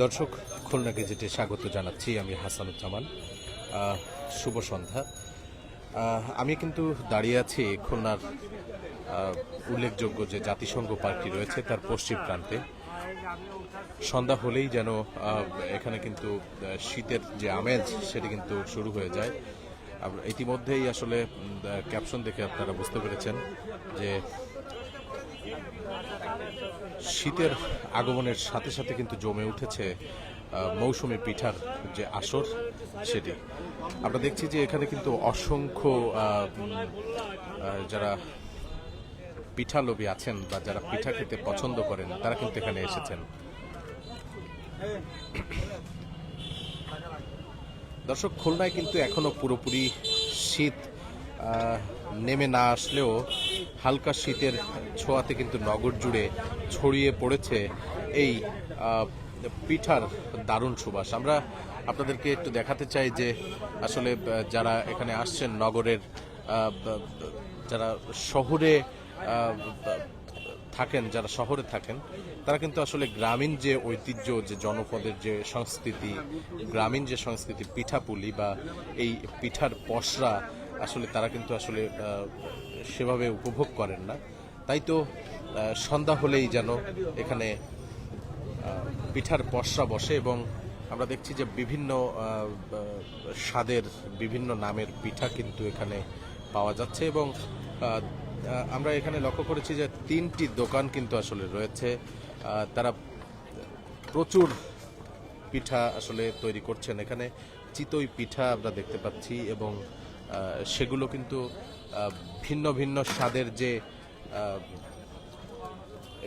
দর্শক, খুলনা গেজেটে স্বাগত জানাচ্ছি। আমি হাসানুজ্জামান। শুভ সন্ধ্যা। আমি কিন্তু দাঁড়িয়ে আছি খুলনার উল্লেখযোগ্য যে জাতিসংঘ পার্কটি রয়েছে তার পশ্চিম প্রান্তে। সন্ধ্যা হলেই যেন এখানে কিন্তু শীতের যে আমেজ সেটি কিন্তু শুরু হয়ে যায়। ইতিমধ্যেই আসলে ক্যাপশন দেখে আপনারা বুঝতে পেরেছেন যে শীতের আগমনের সাথে সাথে কিন্তু জমে উঠেছে মৌসুমী পিঠার যে আসর সেটি। আমরা দেখছি যে এখানে কিন্তু অসংখ্য যারা পিঠা লোভী আছেন বা যারা পিঠা খেতে পছন্দ করেন তারা কিন্তু এখানে এসেছেন। দর্শক, খুলনায় কিন্তু এখনো পুরোপুরি শীত নেমে না আসলেও হালকা শীতের ছোঁয়াতে কিন্তু নগর জুড়ে ছড়িয়ে পড়েছে এই পিঠার দারুণ সুবাস। আমরা আপনাদেরকে একটু দেখাতে চাই যে আসলে যারা এখানে আসছেন নগরের, যারা শহরে থাকেন, যারা শহরে থাকেন তারা কিন্তু আসলে গ্রামীণ যে ঐতিহ্য, যে জনপদের যে সংস্কৃতি, গ্রামীণ যে সংস্কৃতি, পিঠাপুলি বা এই পিঠার পসরা আসলে তারা কিন্তু আসলে সেভাবে উপভোগ করেন না। তাই তো সন্ধ্যা হলেই যেন এখানে পিঠার পসরা বসে এবং আমরা দেখছি যে বিভিন্ন স্বাদের বিভিন্ন নামের পিঠা কিন্তু এখানে পাওয়া যাচ্ছে এবং আমরা এখানে লক্ষ্য করেছি যে 3টি দোকান কিন্তু আসলে রয়েছে। তারা প্রচুর পিঠা আসলে তৈরি করছেন। এখানে চিতই পিঠা আমরা দেখতে পাচ্ছি এবং সেগুলো কিন্তু ভিন্ন ভিন্ন স্বাদের, যে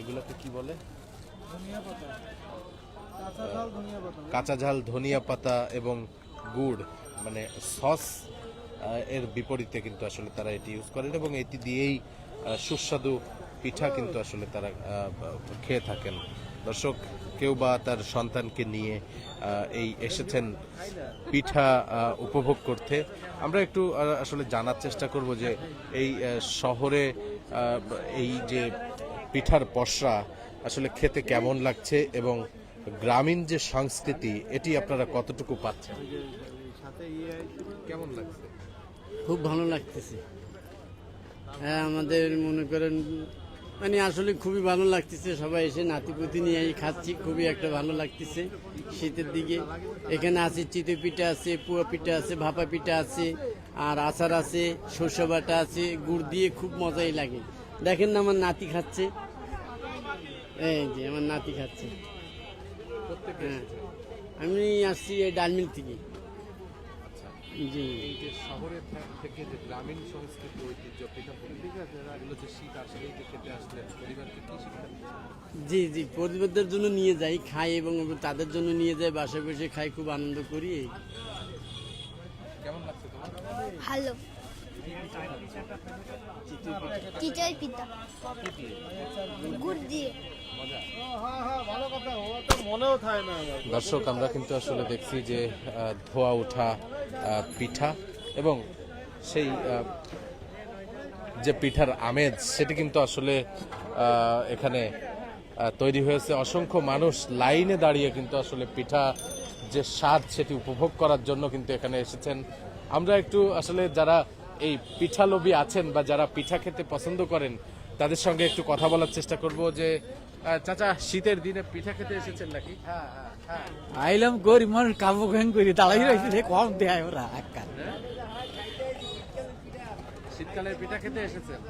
এগুলোকে কি বলে, কাঁচা ঝাল, ধনিয়া পাতা এবং গুড়, মানে সস এর বিপরীতে কিন্তু আসলে তারা এটি ইউজ করেন এবং এটি দিয়েই সুস্বাদু পিঠা কিন্তু আসলে তারা খেয়ে থাকেন। দর্শক, কেউ বা তার সন্তানকে নিয়ে এই এসেছেন পিঠা উপভোগ করতে। আমরা একটু আসলে জানার চেষ্টা করব যে এই শহরে এই যে পিঠার পসরা আসলে খেতে কেমন লাগছে এবং গ্রামীণ যে সংস্কৃতি এটি আপনারা কতটুকু পাচ্ছেন, কেমন লাগছে? খুব ভালো লাগতেছে। হ্যাঁ, আমাদের মনে করেন মানে আসলে খুবই ভালো লাগতেছে। সবাই এসে নাতিপুতি নিয়ে খাচ্ছি, খুবই একটা ভালো লাগতেছে শীতের দিকে। এখানে আছে চিতই পিঠা আছে, পুয়া পিঠা আছে, ভাপা পিঠা আছে, আর আচার আছে, সরষে বাটা আছে, গুড় দিয়ে খুব মজাই লাগে। দেখেন না, আমার নাতি খাচ্ছে, এই যে আমার নাতি খাচ্ছে। হ্যাঁ, আমি আসছি এই ডালমিল থেকে। জি, এই যে শহরের থেকে যে গ্রামীণ সংস্কৃতি, ঐতিহ্য, পিঠাপুলি, এগুলো যে শীত আসলেই যে খেতে আসলেন, পরিবারকে কি শিক্ষা দিচ্ছেন? জি জি, পরিবারদের জন্য নিয়ে যাই, খাই এবং তাদের জন্য নিয়ে যাই, বাসায় বসে খাই, খুব আনন্দ করি। কেমন লাগছে তোমার? ভালো। চিতই পিঠা গুড় দিয়ে। দর্শক, আমরা কিন্তু আসলে দেখছি যে ধোয়া ওঠা পিঠা এবং সেই যে পিঠার আমেজ সেটি কিন্তু আসলে এখানে তৈরি হয়েছে। অসংখ্য মানুষ লাইনে দাঁড়িয়ে কিন্তু আসলে পিঠা যে স্বাদ সেটি উপভোগ করার জন্য কিন্তু এখানে এসেছেন। আমরা একটু আসলে যারা এই পিঠা লোভী আছেন বা যারা পিঠা খেতে পছন্দ করেন তাদের সঙ্গে একটু কথা বলার চেষ্টা করব যে চাচা, শীতের দিনে পিঠা খেতে এসেছেন নাকি? আইলাম করি মানুষ কাবু খান করি তালাই রয়েছে কম দেয় ওরা একটা। শীতকালে পিঠা খেতে এসেছেন,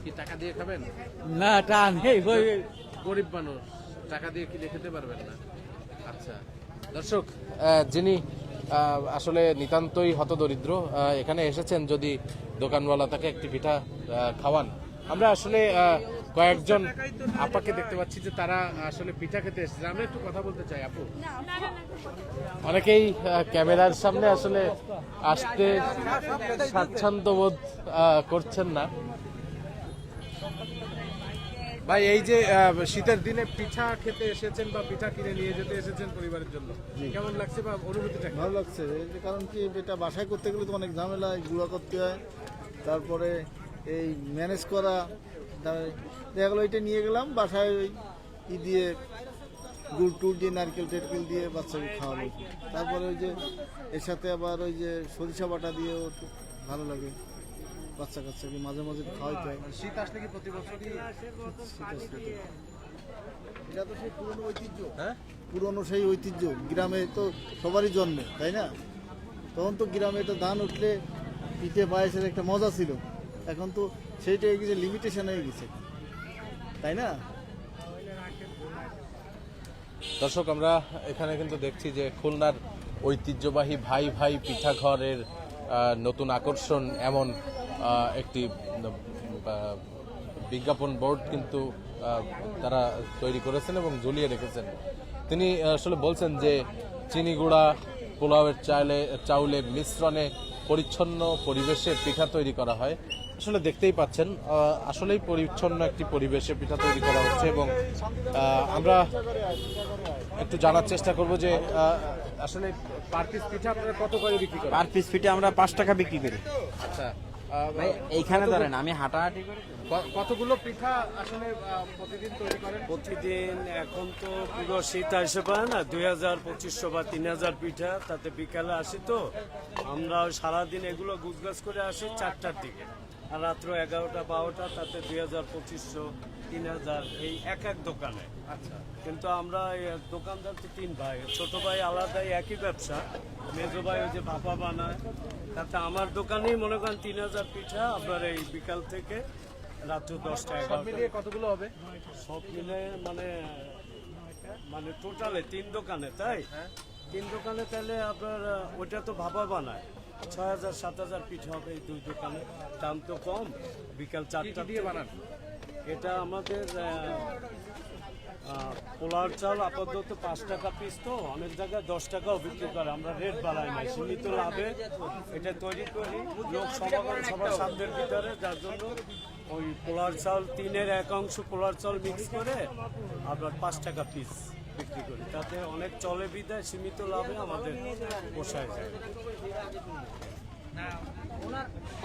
কি টাকা দিয়ে খাবেন? না, টান গরিব মানুষ, টাকা দিয়ে কিনে খেতে পারবেন না। আচ্ছা দর্শক, যিনি আসলে নিতান্তই হতদরিদ্র এখানে এসেছেন, যদি দোকানওয়ালা তাকে একটি পিঠা খাওয়ান। আমরা আসলে কয়েকজন আপাকে দেখতে পাচ্ছি যে তারা আসলে পিঠা খেতে এসেছে। আমরা একটু কথা বলতে চাই। আপু, অনেকেই ক্যামেরার সামনে আসলে আসতে স্বাচ্ছন্দ্য বোধ করছেন না। ভাই, এই যে শীতের দিনে পিঠা খেতে এসেছেন বা পিঠা কিনে নিয়ে যেতে এসেছেন পরিবারের জন্য, কেমন লাগছে বা অনুভূতিটা? ভালো লাগছে। এই যে কারণ কি, এটা বাসায় করতে গেলে তো অনেক ঝামেলা, গুঁড়া করতে হয়, তারপরে এই ম্যানেজ করা। দেখা গেলো এটা নিয়ে গেলাম বাসায়, ওই দিয়ে গুড় টুড় দিয়ে নারকেল টেরকেল দিয়ে বাচ্চাকে খাওয়ানো। তারপরে ওই যে এর সাথে আবার ওই যে সরিষা বাটা দিয়েও একটু ভালো লাগে, বাচ্চা কাচ্চাকে মাঝে মাঝে খাওয়াইতে হয়। শীত আসলে কি প্রতি বছরই এটা তো সেই পুরনো ঐতিহ্য, হ্যাঁ পুরনো সেই ঐতিহ্য, গ্রামে তো সবারই জন্মে, তাই না? তখন তো গ্রামে তো ধান উঠলে পিঠে পায়েসের একটা মজা ছিল, এখন তো সেইটা হয়ে গেছে, লিমিটেশন হয়ে গেছে, তাই না? দর্শক, আমরা এখানে কিন্তু দেখছি যে খুলনার ঐতিহ্যবাহী ভাই ভাই পিঠাঘরের নতুন আকর্ষণ এমন একটি বিজ্ঞাপন বোর্ড কিন্তু তারা তৈরি করেছেন এবং ঝুলিয়ে রেখেছেন। তিনি আসলে বলছেন যে চিনি গুঁড়া, পোলাওয়ের চাউলের মিশ্রণে পরিচ্ছন্ন পরিবেশে পিঠা তৈরি করা হয়। আসলে দেখতেই পাচ্ছেন আসলেই পরিচ্ছন্ন একটি পরিবেশে পিঠা তৈরি করা হচ্ছে এবং আমরা একটু জানার চেষ্টা করব যে আসলে পার পিস পিঠা আপনারা কত করে বিক্রি করেন? পার পিস পিঠে আমরা 5 টাকা বিক্রি করি। আচ্ছা, ভাই এইখানে ধরেন আমি হাঁটাহাঁটি করি তো। কতগুলো পিঠা আসলে প্রতিদিন তৈরি করেন? প্রতিদিন এখন তো পুরো শীত আসে পারে না, 2000-2500 বা 3000 পিঠা, তাতে বিকালে আসি তো আমরা সারাদিন এগুলো গুছগাছ করে আসি 4টার দিকে, আর রাত্র 11টা-12টা, তাতে 2000-2500 3000 এই এক এক দোকানে। আচ্ছা, কিন্তু আমরা এই দোকানদার তো 3 ভাই, ছোট ভাই আলাদাই একই ব্যবসা, মেজো ভাই ওই যে ভাপা বানায়, তাতে আমার দোকানেই মনে করেন 3000 পিঠা আপনার এই বিকাল থেকে রাত্র 10টা-11টা। মিলিয়ে কতগুলো হবে? সব মিলে মানে মানে টোটালে 3 দোকানে, তাই 3 দোকানে তাহলে আপনার ওইটা তো ভাপা বানায় 6000-7000 পিঠা হবে এই 2 দোকানে। দাম তো কম, বিকাল 4টা দিয়ে বানান? এটা আমাদের পোলার চাল আপাতত 5 টাকা পিস, তো অনেক জায়গায় 10 টাকাও বিক্রি করে, আমরা রেট বাড়াই না, সীমিত লাভে এটা তৈরি করি, লোক সমাগম সবার সাধ্যের ভিতরে, যার জন্য ওই পোলার চাল 3-এর 1 অংশ পোলার চাল মিক্স করে আপনার 5 টাকা পিস বিক্রি করি, তাতে অনেক চলে বিদায় সীমিত লাভে আমাদের পোষায় যায়।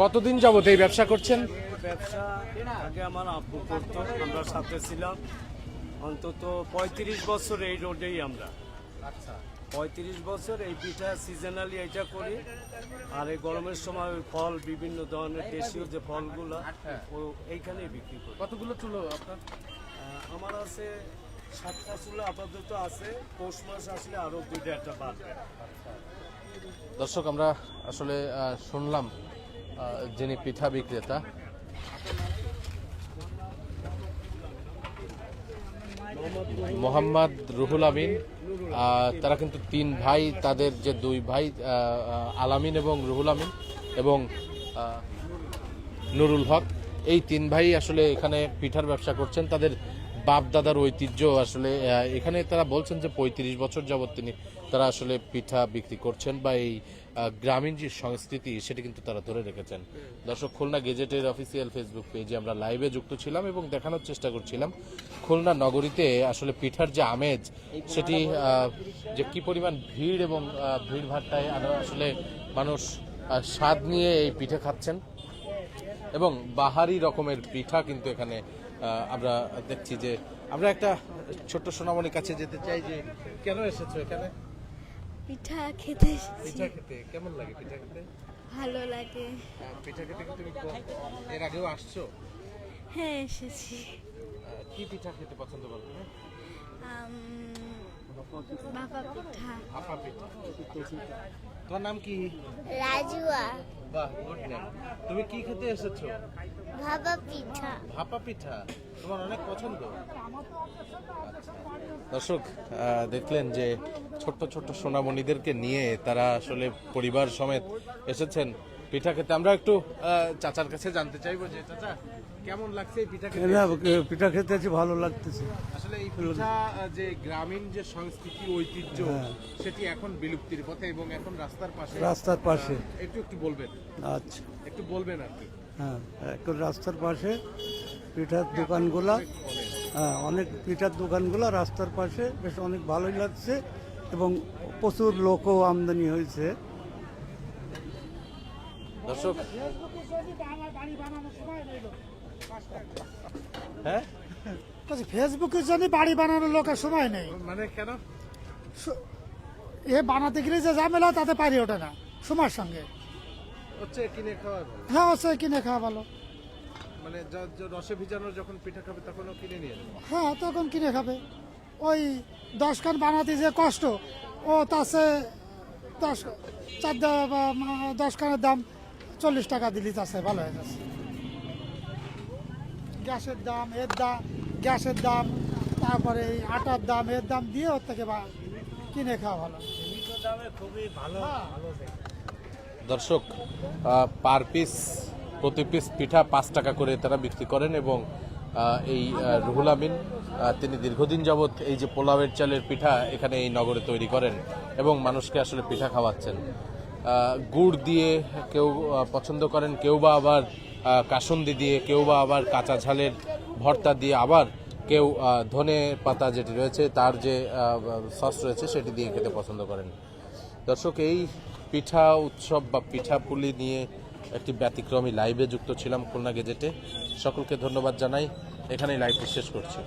কতদিন যাবত এই ব্যবসা করছেন? ব্যবসা আগে আমার আব্বু করতো, আমরা সাথে ছিলাম অন্তত 35 বছর এই রোডেই আমরা। আচ্ছা, 35 বছর এই পিঠা সিজনালি এটা করি, আর এই গরমের সময় ওই ফল বিভিন্ন ধরনের দেশীয় যে ফলগুলো ও এইখানেই বিক্রি করি। কতগুলো চুলো আপনার? আমার আছে 7টা চুলো আপাতত আছে, পৌষ মাস আসলে আরো 2টা বাড়বে। দর্শক, আমরা আসলে শুনলাম যিনি পিঠা বিক্রেতা, মোহাম্মদ রুহুল আমিন, তারা কিন্তু 3 ভাই, তাদের যে 2 ভাই আলামিন এবং রুহুল আমিন এবং নুরুল হক, এই 3 ভাই আসলে এখানে পিঠার ব্যবসা করছেন। তাদের বাপ দাদার ঐতিহ্য আসলে এখানে তারা বলছেন যে 35 বছর যাবত তারা আসলে পিঠা বিক্রি করছেন বা এই গ্রামীণ যে সংস্কৃতি সেটা কিন্তু তারা ধরে রেখেছেন। দর্শক, খুলনা গেজেটের অফিসিয়াল ফেসবুক পেজে আমরা লাইভে যুক্ত ছিলাম এবং দেখানোর চেষ্টা করছিলাম খুলনা নগরীতে আসলে পিঠার যে আমেজ সেটি যে কি পরিমাণ ভিড় এবং ভিড় ভাট্টায় আসলে মানুষ স্বাদ নিয়ে এই পিঠা খাচ্ছেন এবং বাহারি রকমের পিঠা কিন্তু এখানে আমরা দেখছি। যে আমরা একটা ছোট্ট সোনামণির কাছে যেতে চাই, যে কেন এসেছো এখানে? পিঠা খেতে এসেছি। পিঠা খেতে কেমন লাগে? পিঠা খেতে ভালো লাগে। পিঠা খেতে কি তুমি এর আগেও আসছো? হ্যাঁ, এসেছি। কি পিঠা খেতে পছন্দ করো তুমি? বাবা পিঠা। ভাপা পিঠা। তোমার নাম কি? রাজুয়া। বাহ, গুড নেম। তুমি কি খেতে এসেছো? বাবা পিঠা। ভাপা পিঠা তোমার অনেক পছন্দ। দর্শক, দেখলেন যে ছোট্ট ছোট্ট সোনামণিদেরকে নিয়ে তারা আসলে পরিবার সমেত এসেছেন পিঠা খেতে। আমরা একটু চাচার কাছে জানতে চাইবো যে চাচা, কেমন লাগছে এই পিঠা খেতে? পিঠা খেতে আছে, ভালো লাগতেছে। আসলে এই পিঠা যে গ্রামীণ যে সংস্কৃতি ঐতিহ্য সেটি এখন বিলুপ্তির পথে এবং এখন রাস্তার পাশে একটু একটু বলবেন। আচ্ছা, একটু বলবেন আর কি। হ্যাঁ, একটু রাস্তার পাশে পিঠার দোকানগুলা, হ্যাঁ, অনেক পিঠার দোকানগুলা রাস্তার পাশে, বেশ অনেক ভালোই লাগছে এবং প্রচুর লোকও আমদানি হয়েছে। দর্শক, হ্যাঁ বলছি ফেসবুকের জন্য বাড়ি বানানোর লোকের সময় নেই। মানে কেন? এ বানাতে গেলে যে ঝামেলা তাতে পারি ওঠে না সময়ের সঙ্গে। হচ্ছে কিনে খাওয়া ভালো। হ্যাঁ হচ্ছে কিনে খাওয়া ভালো। মানে রসে ভিজানো যখন পিঠা খাবে তখনও কিনে নিয়ে যাবে। হ্যাঁ তখন কিনে খাবে। ওই 10 খান বানাতে যে কষ্ট, ও তাছে 10 খানের দাম 40 টাকা দিলি তাছে ভালো হয়ে যাচ্ছে। গ্যাসের দাম, গ্যাসের দাম, তারপরে এই আটার দাম, এর দাম দিয়ে ওর থেকে কিনে খাওয়া ভালো। দর্শক, পার পিস প্রতি পিস পিঠা 5 টাকা করে তারা বিক্রি করেন এবং এই রুহুল আমিন তিনি দীর্ঘদিন যাবৎ এই যে পোলাওয়ের চালের পিঠা এখানে এই নগরে তৈরি করেন এবং মানুষকে আসলে পিঠা খাওয়াচ্ছেন। গুড় দিয়ে কেউ পছন্দ করেন, কেউ বা আবার কাসুন্দি দিয়ে, কেউ বা আবার কাঁচা ঝালের ভর্তা দিয়ে, আবার কেউ ধনে পাতা যেটি রয়েছে তার যে সস রয়েছে সেটি দিয়ে খেতে পছন্দ করেন। দর্শক, এই পিঠা উৎসব বা পিঠাপুলি নিয়ে একটি ব্যতিক্রমী লাইভে যুক্ত ছিলাম খুলনা গেজেটে। সকলকে ধন্যবাদ জানাই, এখানেই লাইভটি শেষ করছি।